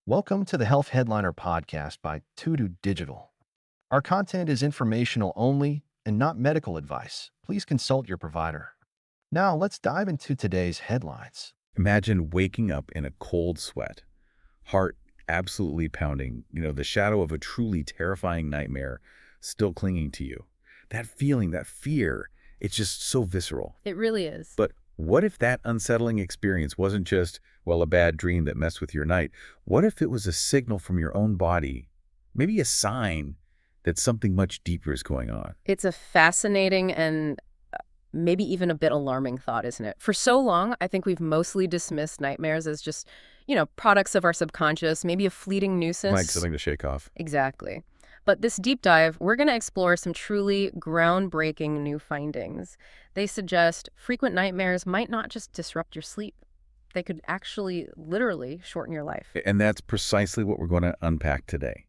Welcome to the Health Headliner podcast by Tudu Digital. Our content is informational only and not medical advice. Please consult your provider. Now, let's dive into today's headlines. Imagine waking up in a cold sweat, heart absolutely pounding, the shadow of a truly terrifying nightmare still clinging to you. That feeling, that fear, it's just so visceral. It really is. But what if that unsettling experience wasn't just, a bad dream that messed with your night? What if it was a signal from your own body, maybe a sign that something much deeper is going on? It's a fascinating and maybe even a bit alarming thought, isn't it? For so long, I think we've mostly dismissed nightmares as just, products of our subconscious, maybe a fleeting nuisance. Like something to shake off. Exactly. But this deep dive, we're going to explore some truly groundbreaking new findings. They suggest frequent nightmares might not just disrupt your sleep. They could actually literally shorten your life. And that's precisely what we're going to unpack today.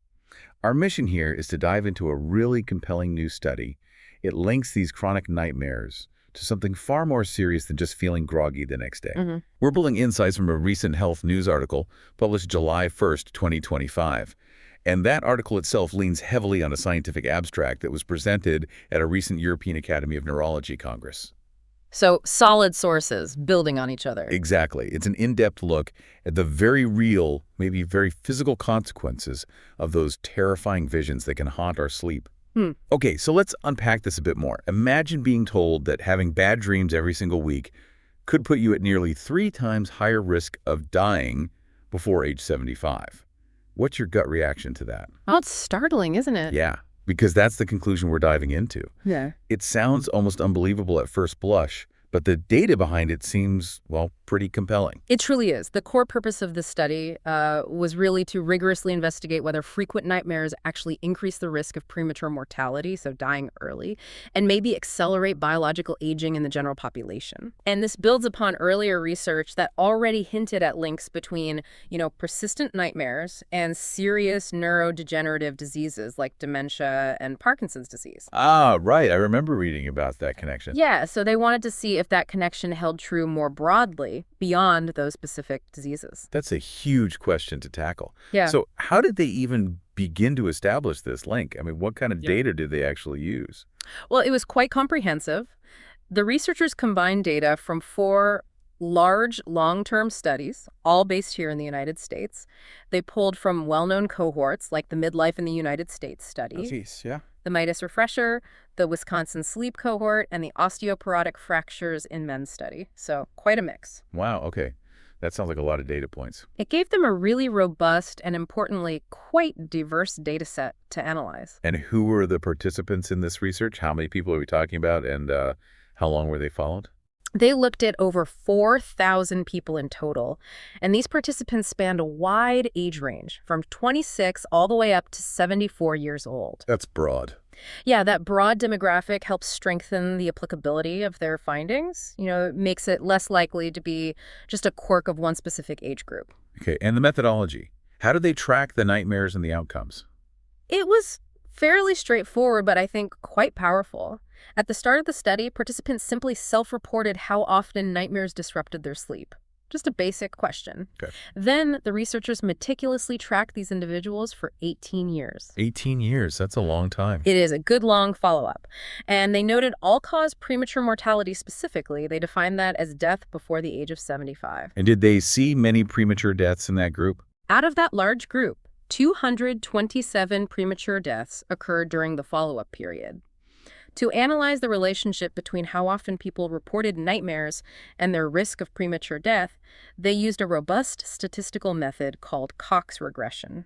Our mission here is to dive into a really compelling new study. It links these chronic nightmares to something far more serious than just feeling groggy the next day. We're pulling insights from a recent health news article published July 1st, 2025. And that article itself leans heavily on a scientific abstract that was presented at a recent European Academy of Neurology Congress. So solid sources building on each other. Exactly. It's an in-depth look at the very real, maybe very physical consequences of those terrifying visions that can haunt our sleep. Okay, so let's unpack this a bit more. Imagine being told that having bad dreams every single week could put you at nearly 3 times higher risk of dying before age 75. What's your gut reaction to that? Oh, it's startling, isn't it? Yeah, because that's the conclusion we're diving into. Yeah. It sounds almost unbelievable at first blush, but the data behind it seems, pretty compelling. It truly is. The core purpose of this study was really to rigorously investigate whether frequent nightmares actually increase the risk of premature mortality, so dying early, and maybe accelerate biological aging in the general population. And this builds upon earlier research that already hinted at links between, persistent nightmares and serious neurodegenerative diseases like dementia and Parkinson's disease. Ah, right. I remember reading about that connection. Yeah, so they wanted to see if that connection held true more broadly beyond those specific diseases. That's a huge question to tackle. Yeah. So how did they even begin to establish this link? I mean, what kind of data did they actually use? Well, it was quite comprehensive. The researchers combined data from 4 large long-term studies, all based here in the United States. They pulled from well-known cohorts like the Midlife in the United States study. Oh, geez, yeah. The Midas Refresher, the Wisconsin Sleep Cohort, and the Osteoporotic Fractures in Men study. So quite a mix. Wow, okay. That sounds like a lot of data points. It gave them a really robust and, importantly, quite diverse data set to analyze. And who were the participants in this research? How many people are we talking about, and how long were they followed? They looked at over 4,000 people in total, and these participants spanned a wide age range, from 26 all the way up to 74 years old. That's broad. Yeah, that broad demographic helps strengthen the applicability of their findings. It makes it less likely to be just a quirk of one specific age group. Okay, and the methodology. How did they track the nightmares and the outcomes? It was fairly straightforward, but I think quite powerful. At the start of the study, participants simply self-reported how often nightmares disrupted their sleep. Just a basic question. Okay. Then the researchers meticulously tracked these individuals for 18 years. 18 years, that's a long time. It is a good long follow-up. And they noted all-cause premature mortality specifically. They defined that as death before the age of 75. And did they see many premature deaths in that group? Out of that large group, 227 premature deaths occurred during the follow-up period. To analyze the relationship between how often people reported nightmares and their risk of premature death, they used a robust statistical method called Cox regression.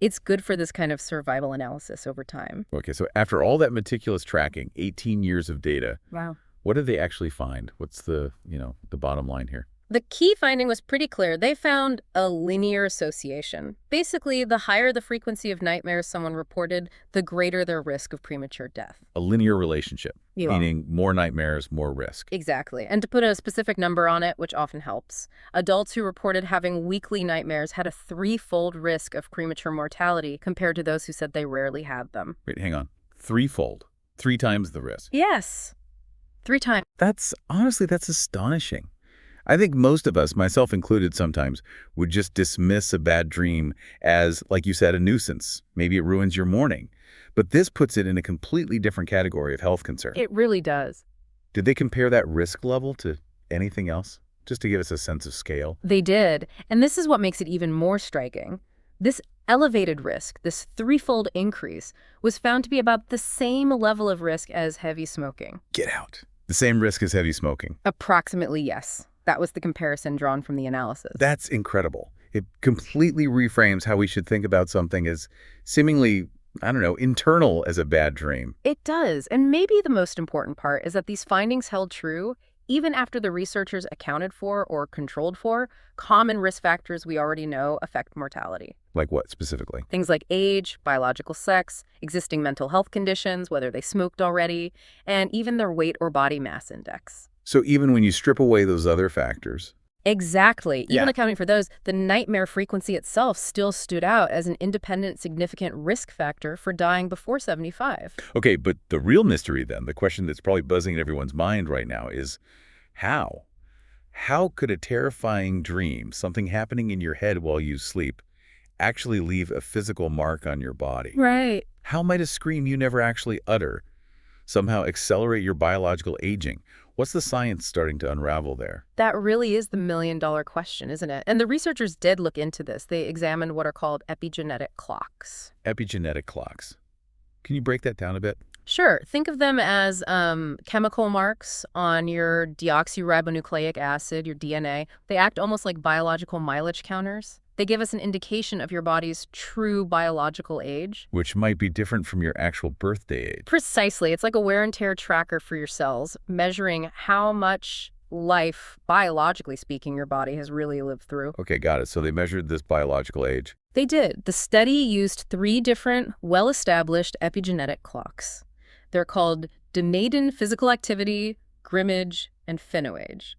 It's good for this kind of survival analysis over time. Okay, so after all that meticulous tracking, 18 years of data, Wow. what did they actually find? What's the bottom line here? The key finding was pretty clear. They found a linear association. Basically, the higher the frequency of nightmares someone reported, the greater their risk of premature death. A linear relationship, Yeah. meaning more nightmares, more risk. Exactly. And to put a specific number on it, which often helps, adults who reported having weekly nightmares had a 3-fold risk of premature mortality compared to those who said they rarely had them. Wait, hang on. 3-fold. 3 times the risk. Yes. 3 times. That's astonishing. I think most of us, myself included sometimes, would just dismiss a bad dream as, like you said, a nuisance. Maybe it ruins your morning. But this puts it in a completely different category of health concern. It really does. Did they compare that risk level to anything else? Just to give us a sense of scale? They did, and this is what makes it even more striking. This elevated risk, this threefold increase, was found to be about the same level of risk as heavy smoking. Get out. The same risk as heavy smoking. Approximately, yes. That was the comparison drawn from the analysis. That's incredible. It completely reframes how we should think about something as seemingly, I don't know, internal as a bad dream. It does, and maybe the most important part is that these findings held true even after the researchers accounted for or controlled for common risk factors we already know affect mortality. Like what specifically? Things like age, biological sex, existing mental health conditions, whether they smoked already, and even their weight or body mass index. So even when you strip away those other factors. Exactly. Yeah. Even accounting for those, the nightmare frequency itself still stood out as an independent, significant risk factor for dying before 75. Okay, but the real mystery then, the question that's probably buzzing in everyone's mind right now is how? How could a terrifying dream, something happening in your head while you sleep, actually leave a physical mark on your body? Right. How might a scream you never actually utter somehow accelerate your biological aging? What's the science starting to unravel there? That really is the million-dollar question, isn't it? And the researchers did look into this. They examined what are called epigenetic clocks. Epigenetic clocks. Can you break that down a bit? Sure. Think of them as chemical marks on your deoxyribonucleic acid, your DNA. They act almost like biological mileage counters. They give us an indication of your body's true biological age. Which might be different from your actual birthday age. Precisely. It's like a wear and tear tracker for your cells, measuring how much life, biologically speaking, your body has really lived through. Okay, got it. So they measured this biological age. They did. The study used 3 different, well-established epigenetic clocks. They're called Denaden physical activity, Grimmage, and phenoage.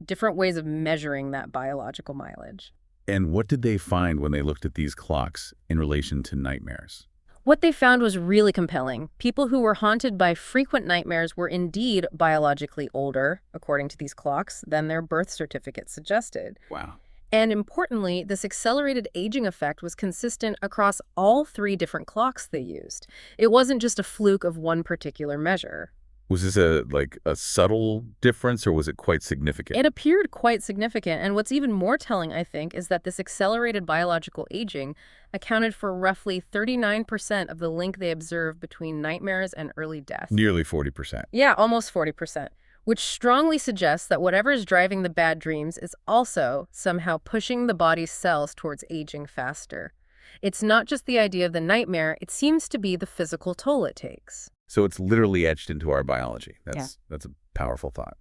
Different ways of measuring that biological mileage. And what did they find when they looked at these clocks in relation to nightmares? What they found was really compelling. People who were haunted by frequent nightmares were indeed biologically older, according to these clocks, than their birth certificate suggested. Wow. And importantly, this accelerated aging effect was consistent across all 3 different clocks they used. It wasn't just a fluke of one particular measure. Was this a subtle difference, or was it quite significant? It appeared quite significant, and what's even more telling, I think, is that this accelerated biological aging accounted for roughly 39% of the link they observed between nightmares and early death. Nearly 40%. Yeah, almost 40%, which strongly suggests that whatever is driving the bad dreams is also somehow pushing the body's cells towards aging faster. It's not just the idea of the nightmare, it seems to be the physical toll it takes. So it's literally etched into our biology. That's a powerful thought.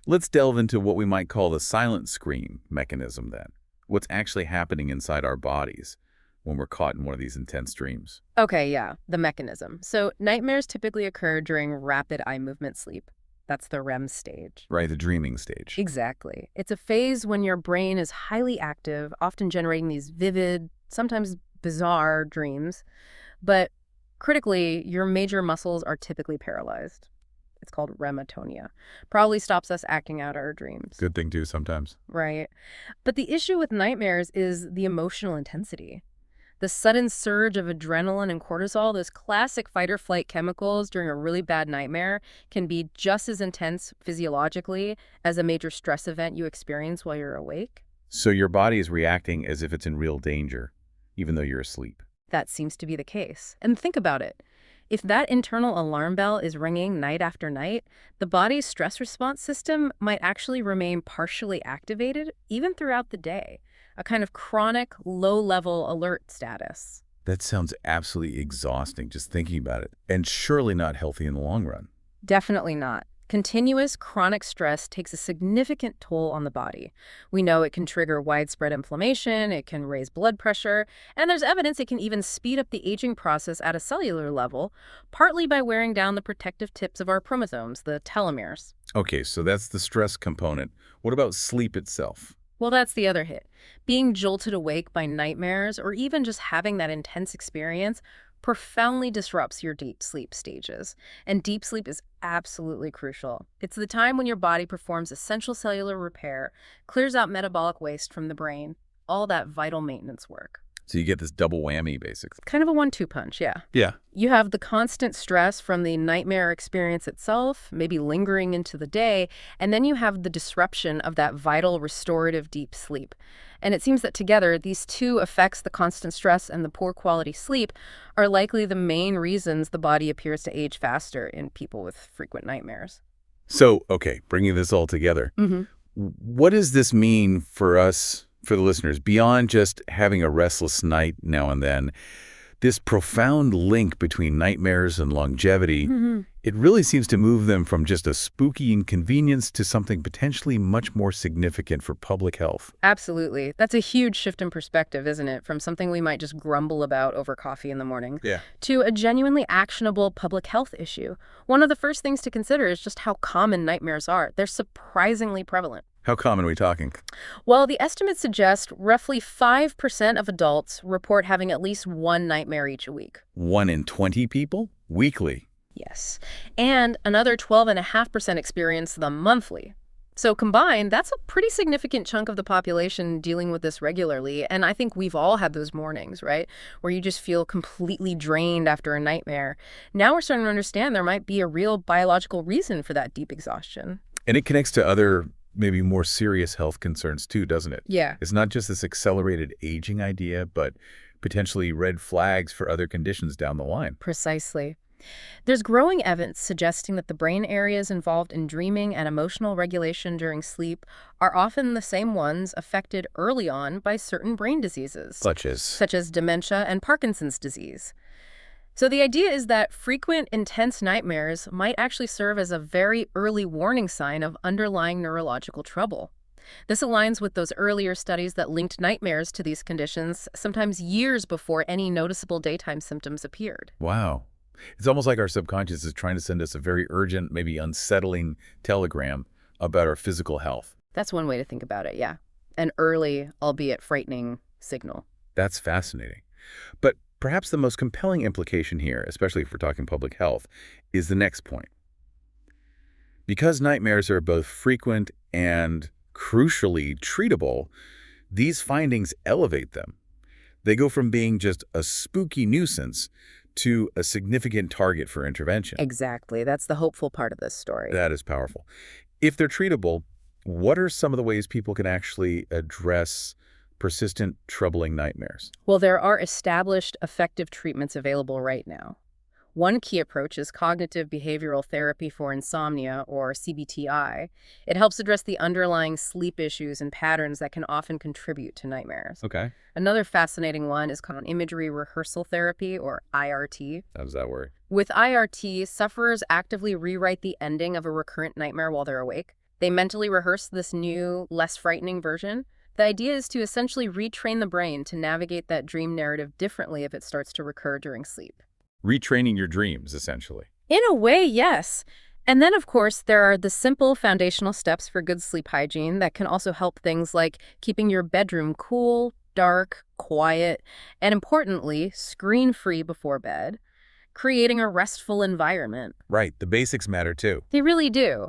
Let's delve into what we might call the silent scream mechanism then. What's actually happening inside our bodies when we're caught in one of these intense dreams? Okay, yeah, the mechanism. So nightmares typically occur during rapid eye movement sleep. That's the REM stage. Right, the dreaming stage. Exactly. It's a phase when your brain is highly active, often generating these vivid, sometimes bizarre dreams. But critically, your major muscles are typically paralyzed. It's called rematonia. Probably stops us acting out our dreams. Good thing too sometimes. Right. But the issue with nightmares is the emotional intensity. The sudden surge of adrenaline and cortisol, those classic fight-or-flight chemicals during a really bad nightmare, can be just as intense physiologically as a major stress event you experience while you're awake. So your body is reacting as if it's in real danger, even though you're asleep. That seems to be the case. And think about it. If that internal alarm bell is ringing night after night, the body's stress response system might actually remain partially activated even throughout the day, a kind of chronic, low-level alert status. That sounds absolutely exhausting just thinking about it, and surely not healthy in the long run. Definitely not. Continuous chronic stress takes a significant toll on the body. We know it can trigger widespread inflammation, it can raise blood pressure, and there's evidence it can even speed up the aging process at a cellular level, partly by wearing down the protective tips of our chromosomes, the telomeres. Okay, so that's the stress component. What about sleep itself? Well, that's the other hit. Being jolted awake by nightmares or even just having that intense experience profoundly disrupts your deep sleep stages. And deep sleep is absolutely crucial. It's the time when your body performs essential cellular repair, clears out metabolic waste from the brain, all that vital maintenance work. So you get this double whammy, basically. Kind of a 1-2 punch, yeah. Yeah. You have the constant stress from the nightmare experience itself, maybe lingering into the day, and then you have the disruption of that vital restorative deep sleep. And it seems that together, these two effects, the constant stress and the poor quality sleep, are likely the main reasons the body appears to age faster in people with frequent nightmares. So, okay, bringing this all together, what does this mean for us, for the listeners, beyond just having a restless night now and then? This profound link between nightmares and longevity, it really seems to move them from just a spooky inconvenience to something potentially much more significant for public health. Absolutely. That's a huge shift in perspective, isn't it? From something we might just grumble about over coffee in the morning to a genuinely actionable public health issue. One of the first things to consider is just how common nightmares are. They're surprisingly prevalent. How common are we talking? Well, the estimates suggest roughly 5% of adults report having at least one nightmare each week. 1 in 20 people? Weekly? Yes. And another 12.5% experience them monthly. So combined, that's a pretty significant chunk of the population dealing with this regularly. And I think we've all had those mornings, right, where you just feel completely drained after a nightmare. Now we're starting to understand there might be a real biological reason for that deep exhaustion. And it connects to other, maybe more serious health concerns too, doesn't it? Yeah. It's not just this accelerated aging idea, but potentially red flags for other conditions down the line. Precisely. There's growing evidence suggesting that the brain areas involved in dreaming and emotional regulation during sleep are often the same ones affected early on by certain brain diseases, Such as dementia and Parkinson's disease. So the idea is that frequent, intense nightmares might actually serve as a very early warning sign of underlying neurological trouble. This aligns with those earlier studies that linked nightmares to these conditions, sometimes years before any noticeable daytime symptoms appeared. wow. It's almost like our subconscious is trying to send us a very urgent, maybe unsettling telegram about our physical health. That's one way to think about it, yeah. An early, albeit frightening, signal. That's fascinating. But perhaps the most compelling implication here, especially if we're talking public health, is the next point. Because nightmares are both frequent and crucially treatable, these findings elevate them. They go from being just a spooky nuisance to a significant target for intervention. Exactly. That's the hopeful part of this story. That is powerful. If they're treatable, what are some of the ways people can actually address persistent, troubling nightmares? Well, there are established effective treatments available right now. One key approach is cognitive behavioral therapy for insomnia, or CBTI. It helps address the underlying sleep issues and patterns that can often contribute to nightmares. Okay. Another fascinating one is called imagery rehearsal therapy, or IRT. How does that work? With IRT, sufferers actively rewrite the ending of a recurrent nightmare while they're awake. They mentally rehearse this new, less frightening version. The idea is to essentially retrain the brain to navigate that dream narrative differently if it starts to recur during sleep. Retraining your dreams, essentially. In a way, yes. And then, of course, there are the simple foundational steps for good sleep hygiene that can also help things like keeping your bedroom cool, dark, quiet, and importantly, screen-free before bed, creating a restful environment. Right. The basics matter too. They really do.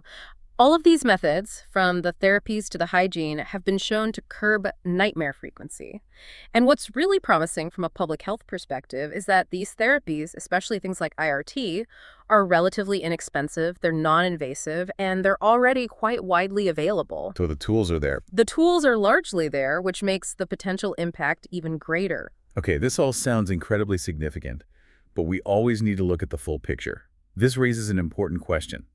All of these methods, from the therapies to the hygiene, have been shown to curb nightmare frequency. And what's really promising from a public health perspective is that these therapies, especially things like IRT, are relatively inexpensive, they're non-invasive, and they're already quite widely available. So the tools are there. The tools are largely there, which makes the potential impact even greater. Okay, this all sounds incredibly significant, but we always need to look at the full picture. This raises an important question.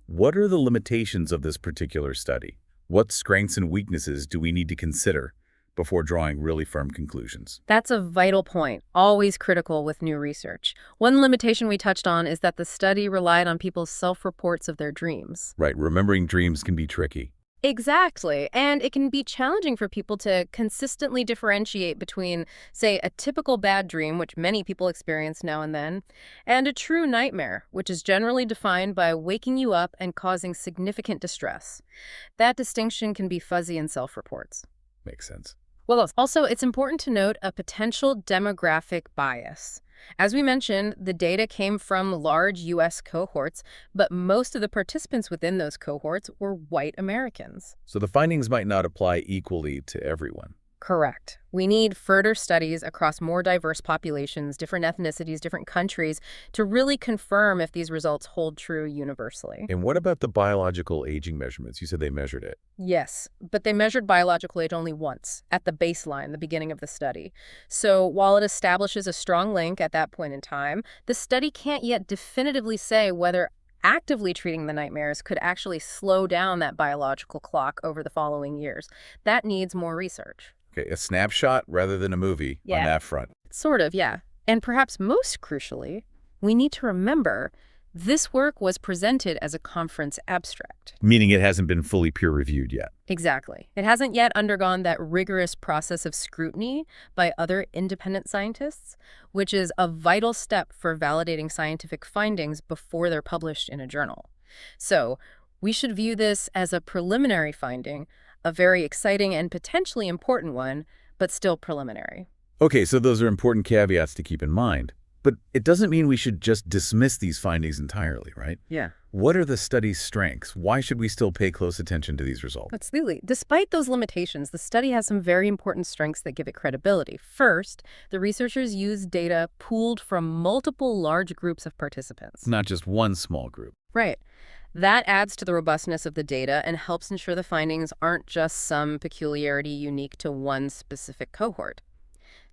What are the limitations of this particular study? What strengths and weaknesses do we need to consider before drawing really firm conclusions? That's a vital point, always critical with new research. One limitation we touched on is that the study relied on people's self-reports of their dreams. Right, remembering dreams can be tricky. Exactly. And it can be challenging for people to consistently differentiate between, say, a typical bad dream, which many people experience now and then, and a true nightmare, which is generally defined by waking you up and causing significant distress. That distinction can be fuzzy in self-reports. Makes sense. Well, also, it's important to note a potential demographic bias. As we mentioned, the data came from large U.S. cohorts, but most of the participants within those cohorts were white Americans. So the findings might not apply equally to everyone. Correct. We need further studies across more diverse populations, different ethnicities, different countries, to really confirm if these results hold true universally. And what about the biological aging measurements? You said they measured it. Yes, but they measured biological age only once, at the baseline, the beginning of the study. So while it establishes a strong link at that point in time, the study can't yet definitively say whether actively treating the nightmares could actually slow down that biological clock over the following years. That needs more research. Okay, a snapshot rather than a movie on that front. Sort of, yeah. And perhaps most crucially, we need to remember this work was presented as a conference abstract. Meaning it hasn't been fully peer-reviewed yet. Exactly. It hasn't yet undergone that rigorous process of scrutiny by other independent scientists, which is a vital step for validating scientific findings before they're published in a journal. So we should view this as a preliminary finding, a very exciting and potentially important one, but still preliminary. Okay, so those are important caveats to keep in mind. But it doesn't mean we should just dismiss these findings entirely, right? Yeah. What are the study's strengths? Why should we still pay close attention to these results? Absolutely. Despite those limitations, the study has some very important strengths that give it credibility. First, the researchers used data pooled from multiple large groups of participants. Not just one small group. Right. That adds to the robustness of the data and helps ensure the findings aren't just some peculiarity unique to one specific cohort.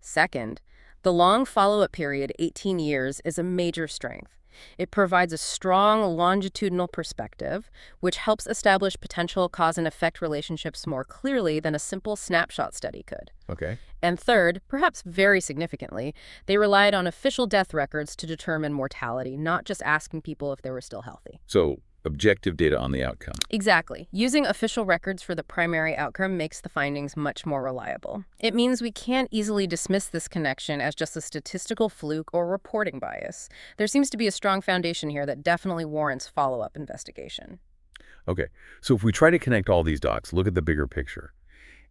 Second, the long follow-up period, 18 years, is a major strength. It provides a strong longitudinal perspective, which helps establish potential cause and effect relationships more clearly than a simple snapshot study could. Okay. And third, perhaps very significantly, they relied on official death records to determine mortality, not just asking people if they were still healthy. So, objective data on the outcome. Exactly. Using official records for the primary outcome makes the findings much more reliable. It means we can't easily dismiss this connection as just a statistical fluke or reporting bias. There seems to be a strong foundation here that definitely warrants follow-up investigation. Okay, so if we try to connect all these dots, look at the bigger picture.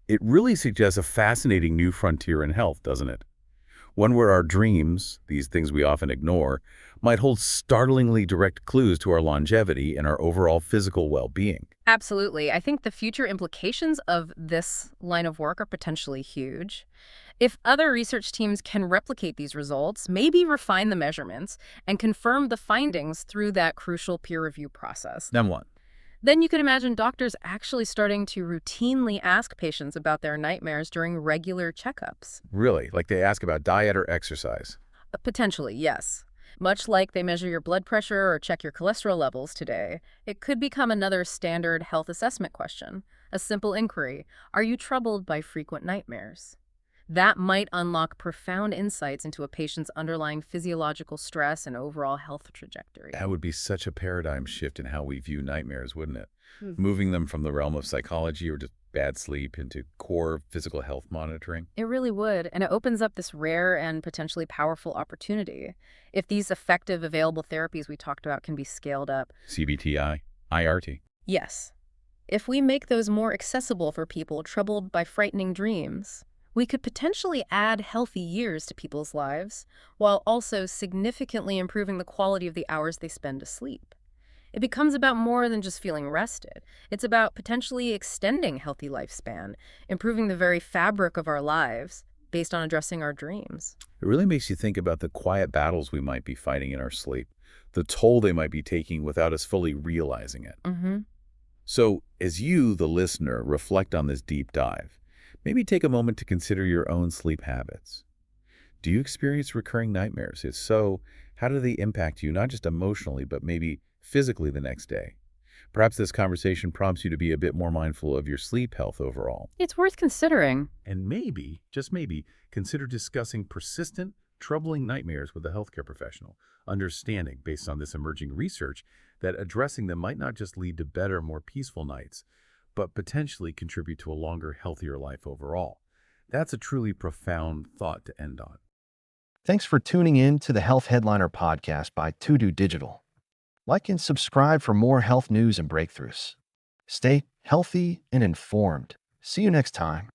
It really suggests a fascinating new frontier in health, doesn't it? One where our dreams, these things we often ignore, might hold startlingly direct clues to our longevity and our overall physical well-being. Absolutely. I think the future implications of this line of work are potentially huge. If other research teams can replicate these results, maybe refine the measurements, and confirm the findings through that crucial peer review process, Then what? then you could imagine doctors actually starting to routinely ask patients about their nightmares during regular checkups. Really? Like they ask about diet or exercise? Potentially, yes. Much like they measure your blood pressure or check your cholesterol levels today, it could become another standard health assessment question. A simple inquiry: are you troubled by frequent nightmares? That might unlock profound insights into a patient's underlying physiological stress and overall health trajectory. That would be such a paradigm shift in how we view nightmares, wouldn't it? Hmm. Moving them from the realm of psychology or just bad sleep into core physical health monitoring. It really would, and it opens up this rare and potentially powerful opportunity. If these effective available therapies we talked about can be scaled up. CBTI, IRT. Yes. If we make those more accessible for people troubled by frightening dreams, we could potentially add healthy years to people's lives while also significantly improving the quality of the hours they spend asleep. It becomes about more than just feeling rested. It's about potentially extending healthy lifespan, improving the very fabric of our lives based on addressing our dreams. It really makes you think about the quiet battles we might be fighting in our sleep, the toll they might be taking without us fully realizing it. Mm-hmm. So, as you, the listener, reflect on this deep dive, maybe take a moment to consider your own sleep habits. Do you experience recurring nightmares? If so, how do they impact you, not just emotionally, but maybe physically the next day? Perhaps this conversation prompts you to be a bit more mindful of your sleep health overall. It's worth considering. And maybe, just maybe, consider discussing persistent, troubling nightmares with a healthcare professional, understanding, based on this emerging research, that addressing them might not just lead to better, more peaceful nights, but potentially contribute to a longer, healthier life overall. That's a truly profound thought to end on. Thanks for tuning in to the Health Headliner podcast by To Digital. Like and subscribe for more health news and breakthroughs. Stay healthy and informed. See you next time.